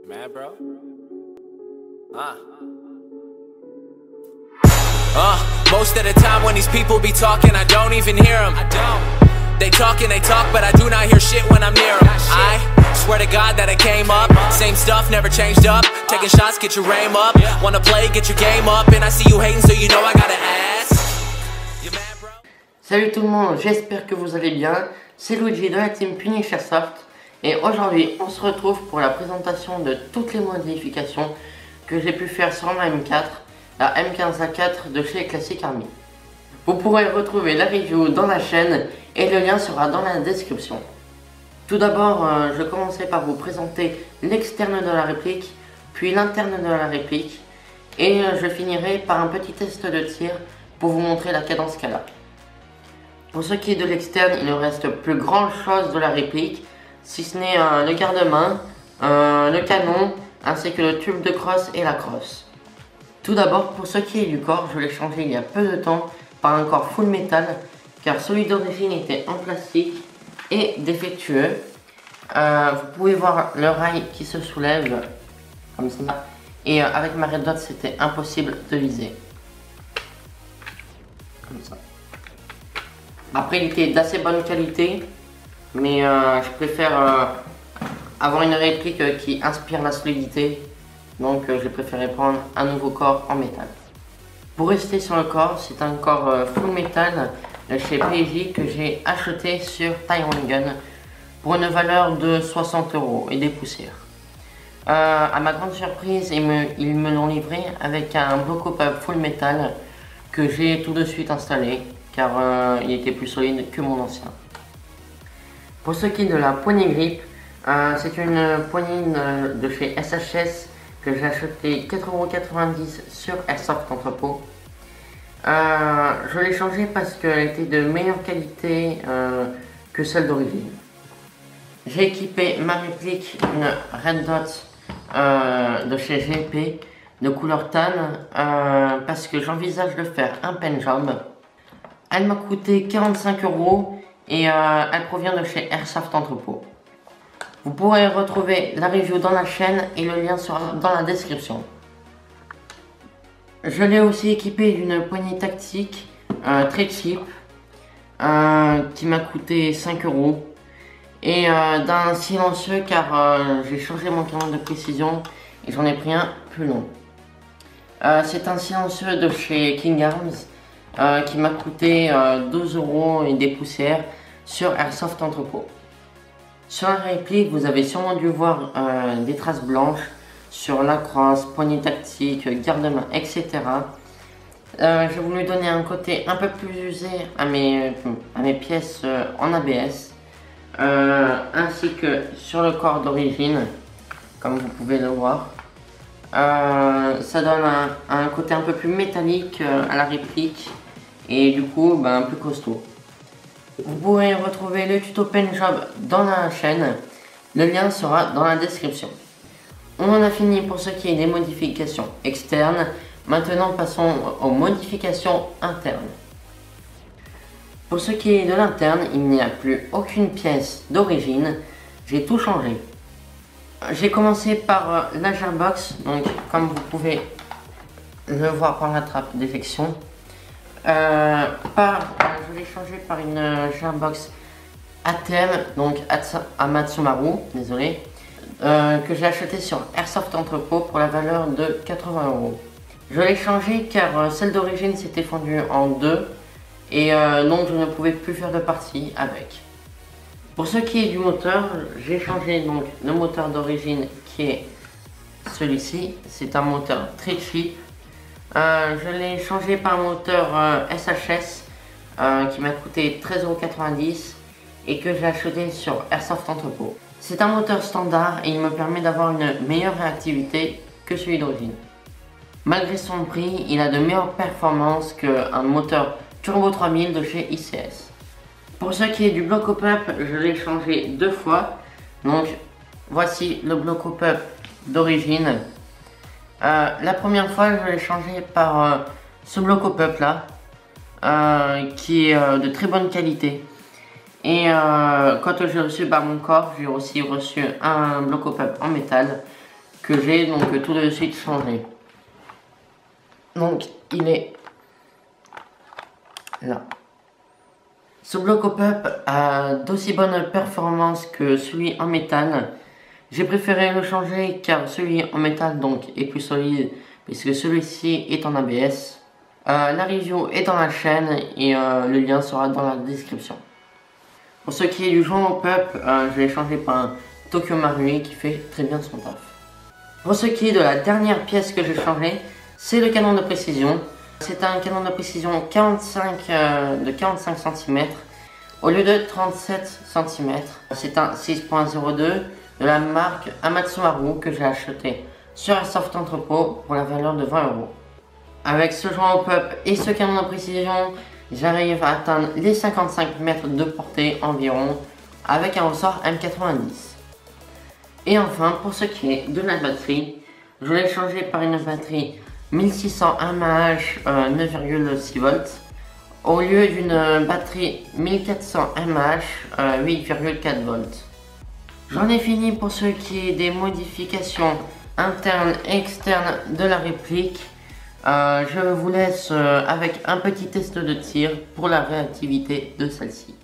Mad, bro? Most of the time when these people be talking, I don't even hear them. They talk, but I do not hear shit when I'm near them. I swear to God that I came up, same stuff, never changed up. Taking shots, get your aim up. Wanna play, get your game up. And I see you hating, so you know I gotta ask. You mad, bro? Salut tout le monde, j'espère que vous allez bien. C'est Luigi de la team Punish Airsoft. Et aujourd'hui, on se retrouve pour la présentation de toutes les modifications que j'ai pu faire sur ma M4, la M15A4 de chez Classic Army. Vous pourrez retrouver la review dans la chaîne et le lien sera dans la description. Tout d'abord, je commencerai par vous présenter l'externe de la réplique, puis l'interne de la réplique, et je finirai par un petit test de tir pour vous montrer la cadence qu'elle a. Pour ce qui est de l'externe, il ne reste plus grand chose de la réplique, si ce n'est le garde-main, le canon, ainsi que le tube de crosse et la crosse. Tout d'abord, pour ce qui est du corps, je l'ai changé il y a peu de temps par un corps full métal, car celui d'origine était en plastique et défectueux. Vous pouvez voir le rail qui se soulève, comme ça, et avec ma red dot c'était impossible de viser. Comme ça. Après, il était d'assez bonne qualité, mais je préfère avoir une réplique qui inspire la solidité, donc j'ai préféré prendre un nouveau corps en métal. Pour rester sur le corps, c'est un corps full métal de chez PJ que j'ai acheté sur Taiwan Gun pour une valeur de 60 € et des poussières. À ma grande surprise, ils me l'ont livré avec un bloc-up full métal que j'ai tout de suite installé, car il était plus solide que mon ancien. Pour ce qui est de la poignée grip, c'est une poignée de chez SHS que j'ai acheté 4,90 € sur Airsoft Entrepôt. Je l'ai changé parce qu'elle était de meilleure qualité que celle d'origine. J'ai équipé ma réplique une Red Dot de chez GP de couleur tan parce que j'envisage de faire un pen job. Elle m'a coûté 45 € et elle provient de chez Airsoft Entrepôt. Vous pourrez retrouver la review dans la chaîne et le lien sera dans la description. Je l'ai aussi équipé d'une poignée tactique très cheap qui m'a coûté 5 € et d'un silencieux car j'ai changé mon canon de précision et j'en ai pris un plus long. C'est un silencieux de chez King Arms qui m'a coûté 12 € et des poussières sur Airsoft Entrepôt. Sur la réplique, vous avez sûrement dû voir des traces blanches sur la crosse, poignée tactique, garde-main, etc. J'ai voulu donner un côté un peu plus usé à mes pièces en ABS, ainsi que sur le corps d'origine, comme vous pouvez le voir. Ça donne un côté un peu plus métallique à la réplique et du coup plus costaud. Vous pourrez retrouver le tuto pen job dans la chaîne, le lien sera dans la description. On en a fini pour ce qui est des modifications externes, maintenant passons aux modifications internes. Pour ce qui est de l'interne, il n'y a plus aucune pièce d'origine, j'ai tout changé. J'ai commencé par la gearbox, donc comme vous pouvez le voir par la trappe d'éjection. Je l'ai changé par une gearbox ATEM, donc Amatsumaru, désolé, que j'ai acheté sur Airsoft Entrepôt pour la valeur de 80 €. Je l'ai changé car celle d'origine s'était fendue en deux et donc je ne pouvais plus faire de partie avec. Pour ce qui est du moteur, j'ai changé donc le moteur d'origine qui est celui-ci, c'est un moteur très cheap. Je l'ai changé par un moteur SHS qui m'a coûté 13,90 € et que j'ai acheté sur Airsoft Entrepôt. C'est un moteur standard et il me permet d'avoir une meilleure réactivité que celui d'origine. Malgré son prix, il a de meilleures performances qu'un moteur Turbo 3000 de chez ICS. Pour ce qui est du bloc up, je l'ai changé deux fois. Donc voici le bloc up d'origine. La première fois, je l'ai changé par ce bloc up là, qui est de très bonne qualité. Et quand j'ai reçu mon corps, j'ai aussi reçu un bloc up en métal que j'ai donc tout de suite changé. Donc il est là. Ce bloc au peuple a d'aussi bonnes performances que celui en métal. J'ai préféré le changer car celui en métal donc est plus solide puisque celui-ci est en ABS. La review est dans la chaîne et le lien sera dans la description. Pour ce qui est du joint au peuple, je l'ai changé par un Tokyo Marui qui fait très bien son taf. Pour ce qui est de la dernière pièce que j'ai changé, c'est le canon de précision. C'est un canon de précision de 45 cm au lieu de 37 cm. C'est un 6.02 de la marque Amatsuharu que j'ai acheté sur Airsoft Entrepôt pour la valeur de 20 €. Avec ce joint au peuple et ce canon de précision, j'arrive à atteindre les 55 mètres de portée environ avec un ressort M90. Et enfin, pour ce qui est de la batterie, je l'ai changé par une batterie 1600 mAh 9,6 volts au lieu d'une batterie 1400 mAh 8,4 volts. J'en ai fini pour ce qui est des modifications internes et externes de la réplique. Je vous laisse avec un petit test de tir pour la réactivité de celle-ci.